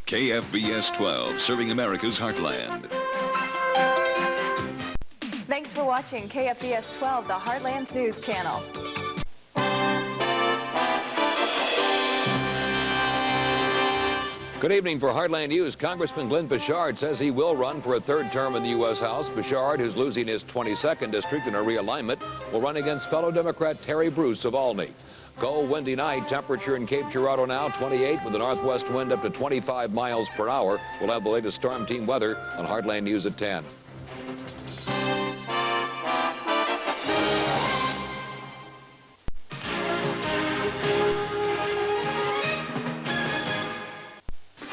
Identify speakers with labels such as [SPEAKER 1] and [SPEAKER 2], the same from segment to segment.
[SPEAKER 1] KFBS 12, serving America's heartland.
[SPEAKER 2] Thanks for watching KFBS 12, the Heartland's News Channel.
[SPEAKER 3] Good evening. For Heartland News, Congressman Glenn Bouchard says he will run for a third term in the U.S. House. Bouchard, who's losing his 22nd district in a realignment, will run against fellow Democrat Terry Bruce of Olney. Cold, windy night. Temperature in Cape Girardeau now 28 with a northwest wind up to 25 miles per hour. We'll have the latest storm team weather on Heartland News at 10.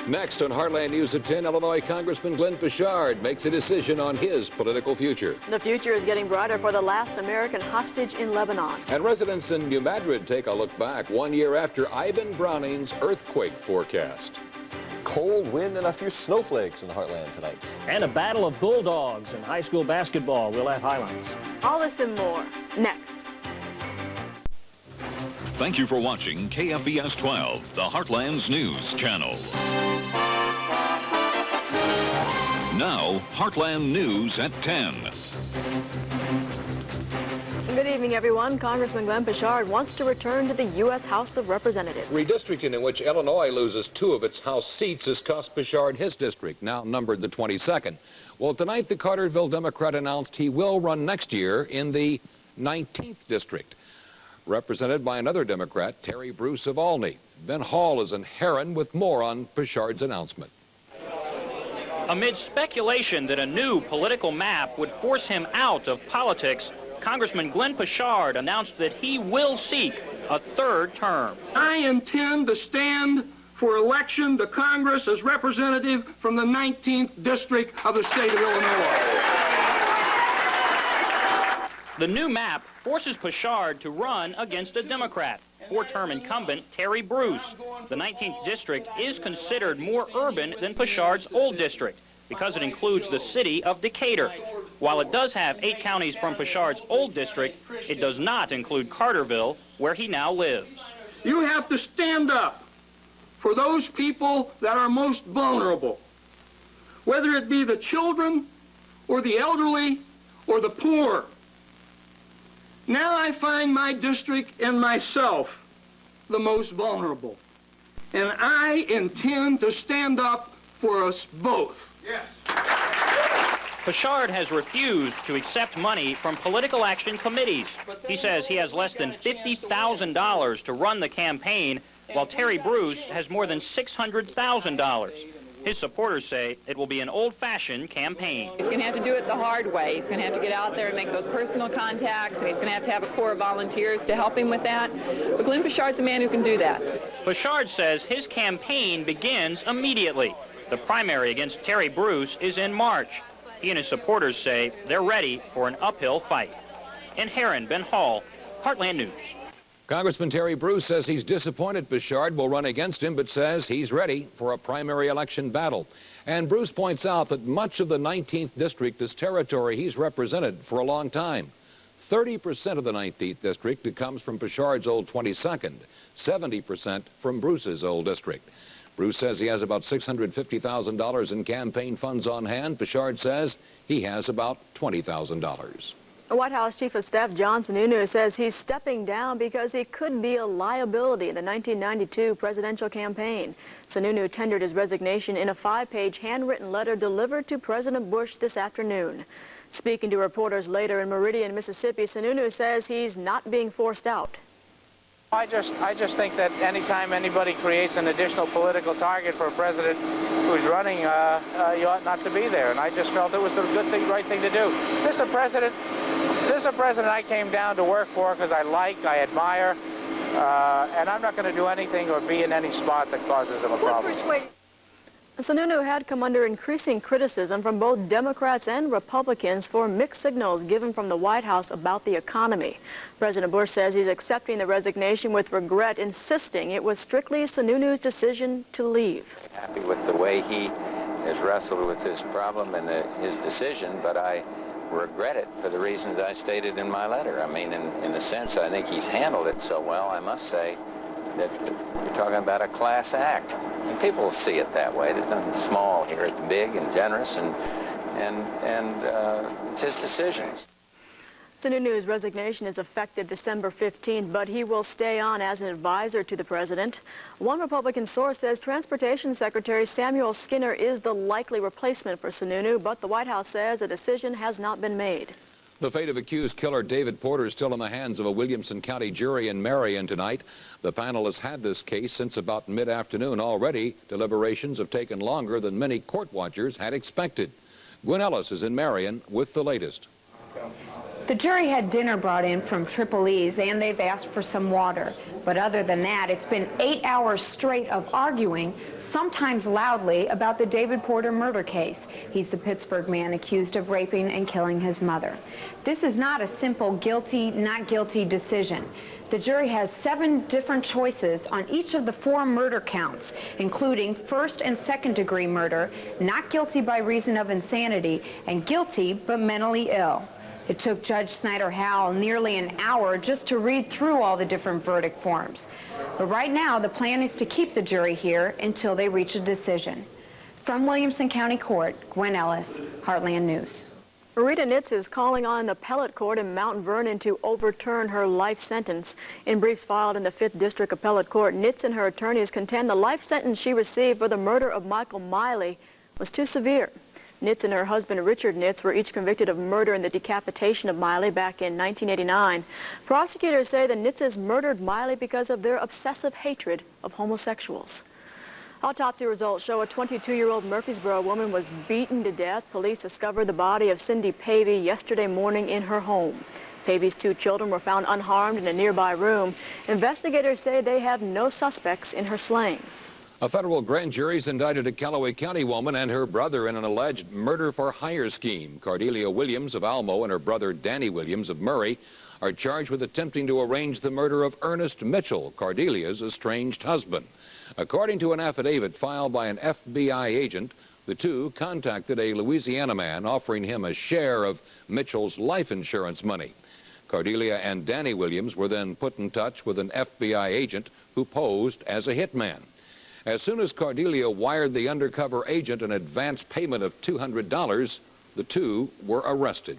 [SPEAKER 3] Next on Heartland News at 10, Illinois Congressman Glenn Bouchard makes a decision on his political future.
[SPEAKER 4] The future is getting brighter for the last American hostage in Lebanon.
[SPEAKER 3] And residents in New Madrid take a look back 1 year after Ivan Browning's earthquake forecast.
[SPEAKER 5] Cold wind and a few snowflakes in the heartland tonight.
[SPEAKER 6] And a battle of bulldogs in high school basketball. We'll have highlights.
[SPEAKER 4] All this and more next.
[SPEAKER 1] Thank you for watching KFBS 12, the Heartland's News Channel. Now, Heartland News at 10.
[SPEAKER 4] Good evening, everyone. Congressman Glenn Bouchard wants to return to the U.S. House of Representatives.
[SPEAKER 3] Redistricting in which Illinois loses 2 of its House seats has cost Bouchard his district, now numbered the 22nd. Well, tonight the Carterville Democrat announced he will run next year in the 19th district, represented by another Democrat, Terry Bruce of Olney. Ben Hall is in Heron with more on Bouchard's announcement.
[SPEAKER 7] Amid speculation that a new political map would force him out of politics, Congressman Glenn Bouchard announced that he will seek a third term.
[SPEAKER 8] I intend to stand for election to Congress as representative from the 19th District of the state of Illinois.
[SPEAKER 7] The new map forces Bouchard to run against a Democrat, 4-term incumbent Terry Bruce. The 19th district is considered more urban than Bouchard's old district because it includes the city of Decatur. While it does have 8 counties from Bouchard's old district, it does not include Carterville, where he now lives.
[SPEAKER 8] You have to stand up for those people that are most vulnerable, whether it be the children or the elderly or the poor. Now I find my district and myself the most vulnerable, and I intend to stand up for us both. Yes.
[SPEAKER 7] Bouchard has refused to accept money from political action committees. He says he has less than $50,000 to run the campaign, while Terry Bruce has more than $600,000. His supporters say it will be an old-fashioned campaign.
[SPEAKER 9] He's going to have to do it the hard way. He's going to have to get out there and make those personal contacts, and he's going to have a core of volunteers to help him with that. But Glenn Bouchard's a man who can do that.
[SPEAKER 7] Bouchard says his campaign begins immediately. The primary against Terry Bruce is in March. He and his supporters say they're ready for an uphill fight. In Heron, Ben Hall, Heartland News.
[SPEAKER 3] Congressman Terry Bruce says he's disappointed Bouchard will run against him, but says he's ready for a primary election battle. And Bruce points out that much of the 19th district is territory he's represented for a long time. 30% of the 19th district comes from Bouchard's old 22nd, 70% from Bruce's old district. Bruce says he has about $650,000 in campaign funds on hand. Bouchard says he has about $20,000.
[SPEAKER 4] White House Chief of Staff John Sununu says he's stepping down because he could be a liability in the 1992 presidential campaign. Sununu tendered his resignation in a 5-page handwritten letter delivered to President Bush this afternoon. Speaking to reporters later in Meridian, Mississippi, Sununu says he's not being forced out.
[SPEAKER 10] I just think that anytime anybody creates an additional political target for a president who's running, you ought not to be there. And I just felt it was the right thing to do. This is a president I came down to work for because I admire, and I'm not going to do anything or be in any spot that causes him a problem.
[SPEAKER 4] Sununu had come under increasing criticism from both Democrats and Republicans for mixed signals given from the White House about the economy. President Bush says he's accepting the resignation with regret, insisting it was strictly Sununu's decision to leave.
[SPEAKER 11] Happy with the way he has wrestled with this problem and his decision, but I regret it for the reasons I stated in my letter. I mean, in a sense, I think he's handled it so well, I must say, that you're talking about a class act. And people see it that way. There's nothing small here. It's big and generous, and it's his decisions.
[SPEAKER 4] Sununu's resignation is effective December 15th, but he will stay on as an advisor to the president. One Republican source says Transportation Secretary Samuel Skinner is the likely replacement for Sununu, but the White House says a decision has not been made.
[SPEAKER 3] The fate of accused killer David Porter is still in the hands of a Williamson County jury in Marion tonight. The panel has had this case since about mid-afternoon already. Deliberations have taken longer than many court watchers had expected. Gwen Ellis is in Marion with the latest.
[SPEAKER 12] The jury had dinner brought in from Triple E's, and they've asked for some water. But other than that, it's been 8 hours straight of arguing, sometimes loudly, about the David Porter murder case. He's the Pittsburgh man accused of raping and killing his mother. This is not a simple guilty, not guilty decision. The jury has 7 different choices on each of the 4 murder counts, including first and second degree murder, not guilty by reason of insanity, and guilty but mentally ill. It took Judge Snyder Howell nearly an hour just to read through all the different verdict forms. But right now, the plan is to keep the jury here until they reach a decision. From Williamson County Court, Gwen Ellis, Heartland News.
[SPEAKER 4] Rita Nitz is calling on the appellate court in Mount Vernon to overturn her life sentence. In briefs filed in the 5th District Appellate Court, Nitz and her attorneys contend the life sentence she received for the murder of Michael Miley was too severe. Nitz and her husband Richard Nitz were each convicted of murder in the decapitation of Miley back in 1989. Prosecutors say the Nitzes murdered Miley because of their obsessive hatred of homosexuals. Autopsy results show a 22-year-old Murfreesboro woman was beaten to death. Police discovered the body of Cindy Pavey yesterday morning in her home. Pavey's 2 children were found unharmed in a nearby room. Investigators say they have no suspects in her slaying.
[SPEAKER 3] A federal grand jury's indicted a Callaway County woman and her brother in an alleged murder-for-hire scheme. Cordelia Williams of Almo and her brother Danny Williams of Murray are charged with attempting to arrange the murder of Ernest Mitchell, Cordelia's estranged husband. According to an affidavit filed by an FBI agent, the two contacted a Louisiana man offering him a share of Mitchell's life insurance money. Cordelia and Danny Williams were then put in touch with an FBI agent who posed as a hitman. As soon as Cordelia wired the undercover agent an advance payment of $200, the two were arrested.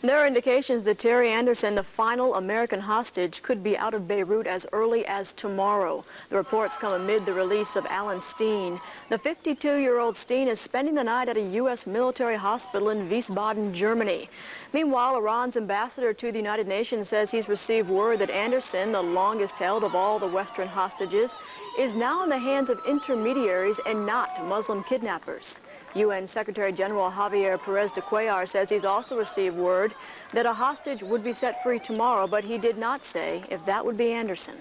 [SPEAKER 4] There are indications that Terry Anderson, the final American hostage, could be out of Beirut as early as tomorrow. The reports come amid the release of Alan Steen. The 52-year-old Steen is spending the night at a U.S. military hospital in Wiesbaden, Germany. Meanwhile, Iran's ambassador to the United Nations says he's received word that Anderson, the longest held of all the Western hostages, is now in the hands of intermediaries and not Muslim kidnappers. UN Secretary General Javier Perez de Cuellar says he's also received word that a hostage would be set free tomorrow, but he did not say if that would be Anderson.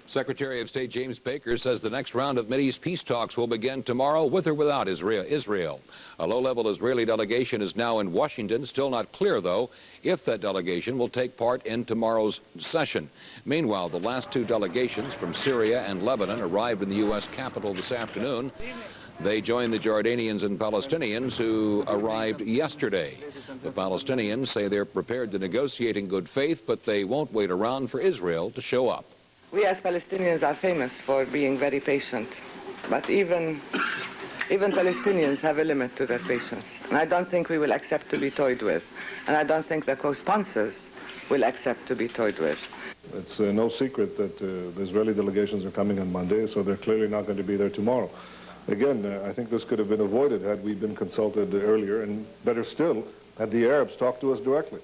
[SPEAKER 3] Secretary of State James Baker says the next round of Mideast peace talks will begin tomorrow with or without Israel. A low-level Israeli delegation is now in Washington. Still not clear, though, if that delegation will take part in tomorrow's session. Meanwhile, the last 2 delegations from Syria and Lebanon arrived in the U.S. Capitol this afternoon. They joined the Jordanians and Palestinians who arrived yesterday. The Palestinians say they're prepared to negotiate in good faith, but they won't wait around for Israel to show up.
[SPEAKER 13] We as Palestinians are famous for being very patient, but even Palestinians have a limit to their patience. And I don't think we will accept to be toyed with. And I don't think the co-sponsors will accept to be toyed with.
[SPEAKER 14] It's no secret that the Israeli delegations are coming on Monday, so they're clearly not going to be there tomorrow. Again, I think this could have been avoided had we been consulted earlier, and better still, had the Arabs talked to us directly.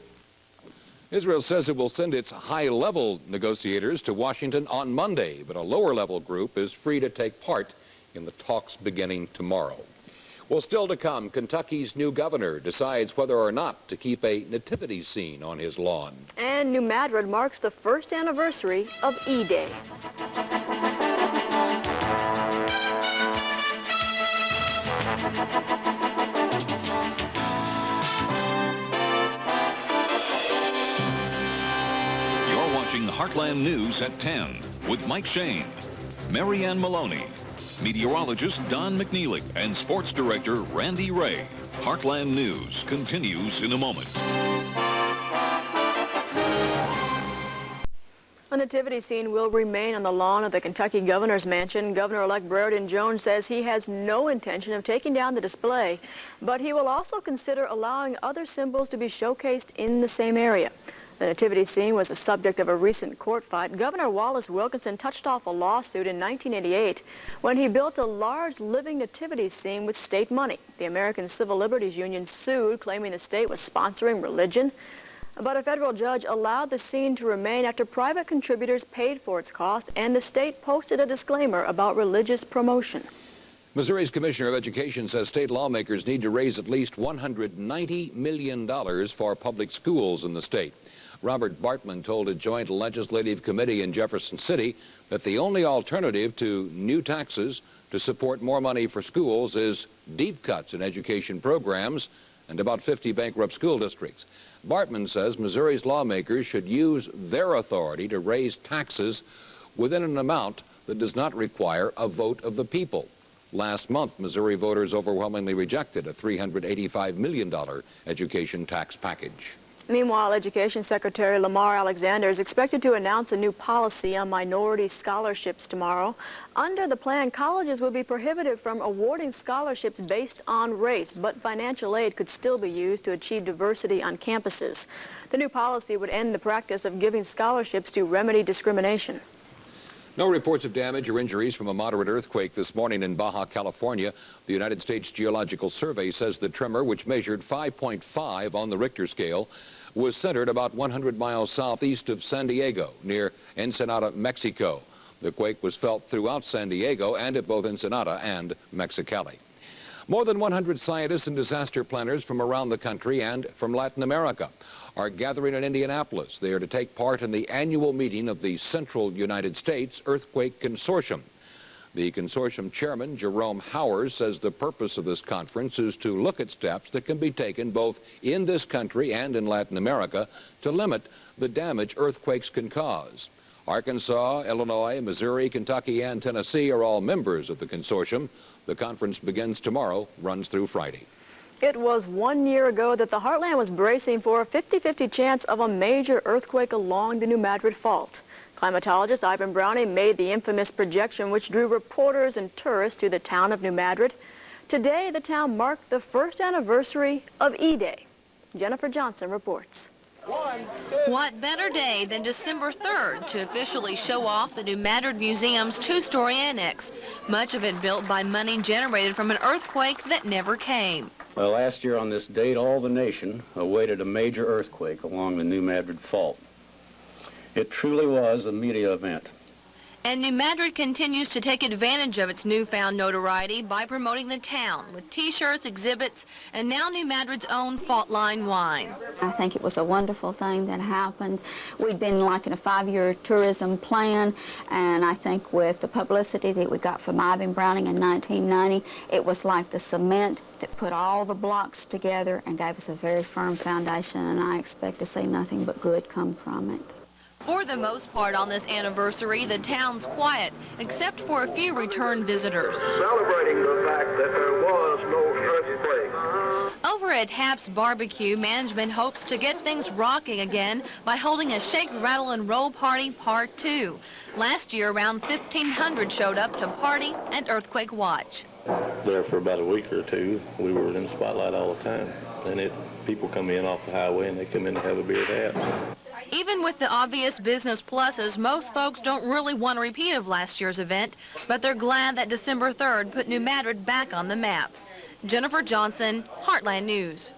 [SPEAKER 3] Israel says it will send its high-level negotiators to Washington on Monday, but a lower-level group is free to take part in the talks beginning tomorrow. Well, still to come, Kentucky's new governor decides whether or not to keep a nativity scene on his lawn.
[SPEAKER 4] And New Madrid marks the first anniversary of E-Day.
[SPEAKER 1] You're watching Heartland News at 10 with Mike Shane, Marianne Maloney, meteorologist Don McNeely, and sports director Randy Ray. Heartland News continues in a moment.
[SPEAKER 4] A nativity scene will remain on the lawn of the Kentucky governor's mansion. Governor-elect Brereton Jones says he has no intention of taking down the display, but he will also consider allowing other symbols to be showcased in the same area. The nativity scene was the subject of a recent court fight. Governor Wallace Wilkinson touched off a lawsuit in 1988 when he built a large living nativity scene with state money. The American Civil Liberties Union sued, claiming the state was sponsoring religion. But a federal judge allowed the scene to remain after private contributors paid for its cost, and the state posted a disclaimer about religious promotion.
[SPEAKER 3] Missouri's Commissioner of Education says state lawmakers need to raise at least $190 million for public schools in the state. Robert Bartman told a joint legislative committee in Jefferson City that the only alternative to new taxes to support more money for schools is deep cuts in education programs and about 50 bankrupt school districts. Bartman says Missouri's lawmakers should use their authority to raise taxes within an amount that does not require a vote of the people. Last month, Missouri voters overwhelmingly rejected a $385 million education tax package.
[SPEAKER 4] Meanwhile, Education Secretary Lamar Alexander is expected to announce a new policy on minority scholarships tomorrow. Under the plan, colleges will be prohibited from awarding scholarships based on race, but financial aid could still be used to achieve diversity on campuses. The new policy would end the practice of giving scholarships to remedy discrimination.
[SPEAKER 3] No reports of damage or injuries from a moderate earthquake this morning in Baja, California. The United States Geological Survey says the tremor, which measured 5.5 on the Richter scale, was centered about 100 miles southeast of San Diego, near Ensenada, Mexico. The quake was felt throughout San Diego and at both Ensenada and Mexicali. More than 100 scientists and disaster planners from around the country and from Latin America are gathering in Indianapolis. They are to take part in the annual meeting of the Central United States Earthquake Consortium. The consortium chairman, Jerome Howers, says the purpose of this conference is to look at steps that can be taken both in this country and in Latin America to limit the damage earthquakes can cause. Arkansas, Illinois, Missouri, Kentucky, and Tennessee are all members of the consortium. The conference begins tomorrow, runs through Friday.
[SPEAKER 4] It was 1 year ago that the Heartland was bracing for a 50-50 chance of a major earthquake along the New Madrid Fault. Climatologist Ivan Browning made the infamous projection which drew reporters and tourists to the town of New Madrid. Today, the town marked the first anniversary of E-Day. Jennifer Johnson reports.
[SPEAKER 15] What better day than December 3rd to officially show off the New Madrid Museum's two-story annex, much of it built by money generated from an earthquake that never came.
[SPEAKER 16] Well, last year on this date, all the nation awaited a major earthquake along the New Madrid Fault. It truly was a media event.
[SPEAKER 15] And New Madrid continues to take advantage of its newfound notoriety by promoting the town with T-shirts, exhibits, and now New Madrid's own Fault Line wine.
[SPEAKER 17] I think it was a wonderful thing that happened. We'd been like in a 5-year tourism plan, and I think with the publicity that we got from Ivan Browning in 1990, it was like the cement that put all the blocks together and gave us a very firm foundation, and I expect to see nothing but good come from it.
[SPEAKER 15] For the most part on this anniversary, the town's quiet, except for a few return visitors.
[SPEAKER 18] Celebrating the fact that there was no earthquake.
[SPEAKER 15] Over at Hap's Barbecue, management hopes to get things rocking again by holding a Shake, Rattle, and Roll Party Part 2. Last year, around 1,500 showed up to party and earthquake watch.
[SPEAKER 19] There for about a week or two, we were in the spotlight all the time. And people come in off the highway and they come in to have a beer at Hap's.
[SPEAKER 15] Even with the obvious business pluses, most folks don't really want a repeat of last year's event, but they're glad that December 3rd put New Madrid back on the map. Jennifer Johnson, Heartland News.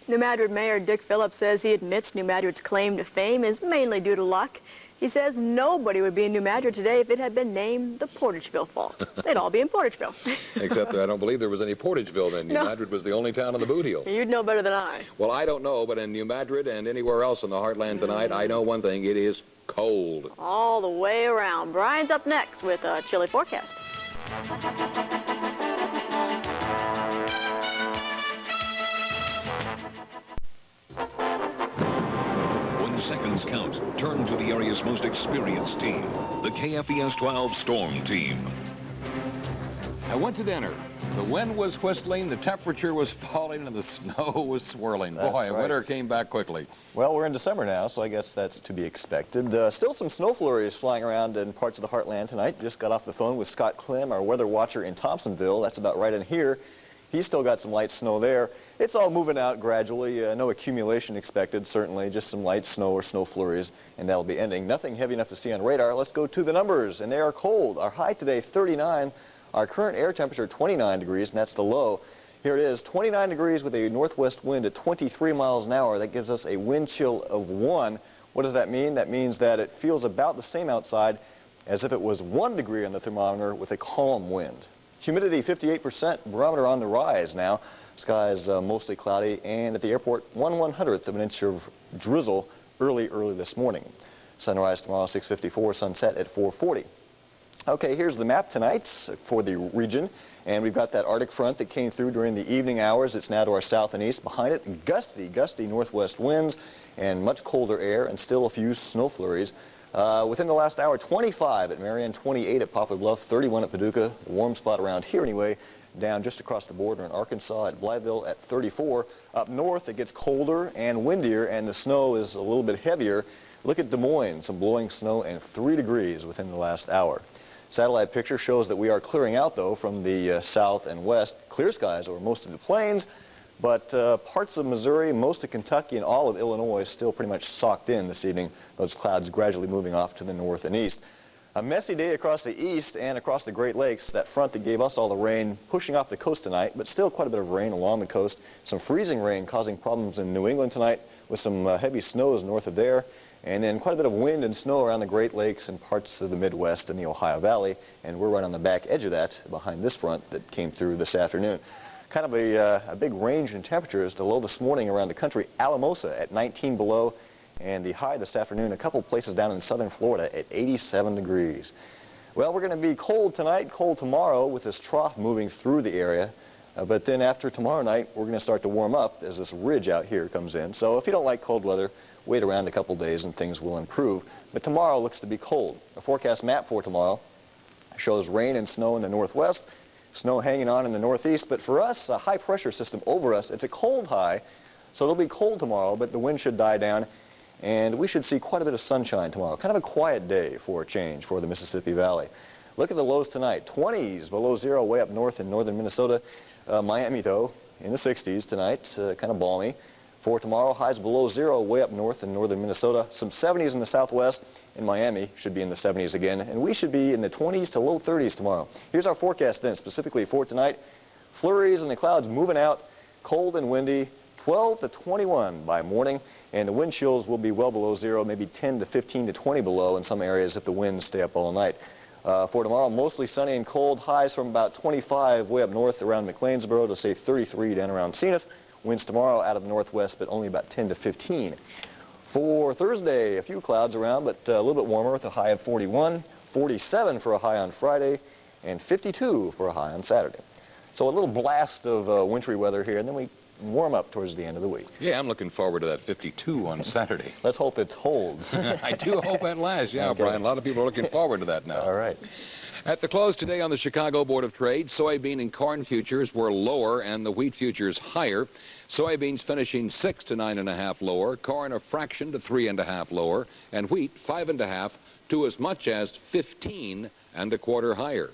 [SPEAKER 4] New Madrid Mayor Dick Phillips says he admits New Madrid's claim to fame is mainly due to luck. He says nobody would be in New Madrid today if it had been named the Portageville Fault. They'd all be in Portageville.
[SPEAKER 3] Except that I don't believe there was any Portageville then. New Madrid was the only town on the boot heel.
[SPEAKER 4] You'd know better than I.
[SPEAKER 3] Well, I don't know, but in New Madrid and anywhere else in the Heartland tonight, I know one thing, it is cold.
[SPEAKER 4] All the way around. Brian's up next with a chilly forecast.
[SPEAKER 1] Seconds count. Turn to the area's most experienced team, the KVFS 12 Storm Team.
[SPEAKER 3] I went to dinner The wind was whistling, the temperature was falling, and the snow was swirling. Boy, winter came back quickly.
[SPEAKER 5] Well, we're in December now, so I guess that's to be expected. Still some snow flurries flying around in parts of the heartland tonight. Just got off the phone with Scott Klim, our weather watcher in Thompsonville. That's about right in here. He's still got some light snow there. It's all moving out gradually. No accumulation expected, certainly. Just some light snow or snow flurries, and that'll be ending. Nothing heavy enough to see on radar. Let's go to the numbers, and they are cold. Our high today, 39. Our current air temperature, 29 degrees, and that's the low. Here it is, 29 degrees with a northwest wind at 23 miles an hour. That gives us a wind chill of 1. What does that mean? That means that it feels about the same outside as if it was 1 degree on the thermometer with a calm wind. Humidity, 58%, barometer on the rise now. Skies mostly cloudy, and at the airport, 1/100th of an inch of drizzle early this morning. Sunrise tomorrow, 6:54, sunset at 4:40. Okay, here's the map tonight for the region, and we've got that Arctic front that came through during the evening hours. It's now to our south and east. Behind it, gusty northwest winds and much colder air, and still a few snow flurries. Within the last hour, 25 at Marion, 28 at Poplar Bluff, 31 at Paducah, warm spot around here anyway, down just across the border in Arkansas at Blytheville at 34. Up north, it gets colder and windier, and the snow is a little bit heavier. Look at Des Moines, some blowing snow and 3 degrees within the last hour. Satellite picture shows that we are clearing out, though, from the south and west. Clear skies over most of the plains, but parts of Missouri, most of Kentucky, and all of Illinois still pretty much socked in this evening. Those clouds gradually moving off to the north and east. A messy day across the east and across the Great Lakes. That front that gave us all the rain pushing off the coast tonight, but still quite a bit of rain along the coast. Some freezing rain causing problems in New England tonight with some heavy snows north of there. And then quite a bit of wind and snow around the Great Lakes and parts of the Midwest and the Ohio Valley. And we're right on the back edge of that behind this front that came through this afternoon. Kind of a big range in temperatures. The low this morning around the country, Alamosa at 19 below. And the high this afternoon, a couple places down in southern Florida at 87 degrees. Well, we're going to be cold tonight, cold tomorrow with this trough moving through the area. But then after tomorrow night, we're going to start to warm up as this ridge out here comes in. So if you don't like cold weather, wait around a couple days and things will improve. But tomorrow looks to be cold. A forecast map for tomorrow shows rain and snow in the northwest, snow hanging on in the northeast. But for us, a high pressure system over us, it's a cold high, so it'll be cold tomorrow, but the wind should die down. And we should see quite a bit of sunshine tomorrow. Kind of a quiet day for a change for the Mississippi Valley. Look at the lows tonight. 20s below zero way up north in northern Minnesota. Miami, though, in the 60s tonight, kind of balmy. For tomorrow, highs below zero way up north in northern Minnesota. Some 70s in the southwest. In Miami, should be in the 70s again. And we should be in the 20s to low 30s tomorrow. Here's our forecast then, specifically for tonight. Flurries and the clouds moving out. Cold and windy. 12 to 21 by morning. And the wind chills will be well below zero, maybe 10 to 15 to 20 below in some areas if the winds stay up all night. For tomorrow, mostly sunny and cold. Highs from about 25 way up north around McLeansboro to say 33 down around Zenith. Winds tomorrow out of the northwest, but only about 10 to 15. For Thursday, a few clouds around, but a little bit warmer with a high of 41, 47 for a high on Friday, and 52 for a high on Saturday. So a little blast of wintry weather here, and then we warm up towards the end of the week.
[SPEAKER 3] Yeah, I'm looking forward to that 52 on Saturday.
[SPEAKER 5] Let's hope it holds.
[SPEAKER 3] I do hope that lasts. Yeah, okay. Brian, a lot of people are looking forward to that now.
[SPEAKER 5] All right.
[SPEAKER 3] At the close today on the Chicago Board of Trade, soybean and corn futures were lower and the wheat futures higher. Soybeans finishing 6 to 9.5 lower, corn a fraction to 3.5 lower, and wheat 5.5 to as much as 15 1/4 higher.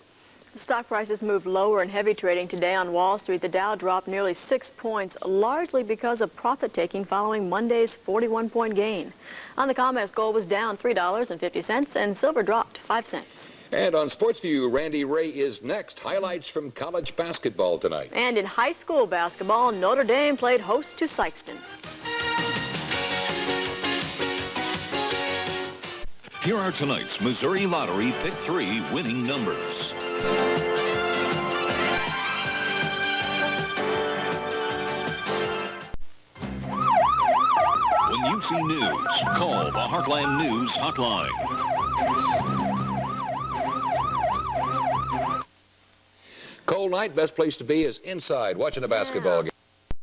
[SPEAKER 4] The stock prices moved lower in heavy trading today on Wall Street. The Dow dropped nearly 6 points, largely because of profit-taking following Monday's 41-point gain. On the COMEX, gold was down $3.50, and silver dropped 5 cents.
[SPEAKER 3] And on SportsView, Randy Ray is next. Highlights from college basketball tonight.
[SPEAKER 4] And in high school basketball, Notre Dame played host to Sikeston.
[SPEAKER 1] Here are tonight's Missouri Lottery Pick 3 winning numbers. When you see news, call the Heartland News hotline.
[SPEAKER 3] Cold night, best place to be is inside watching a basketball game.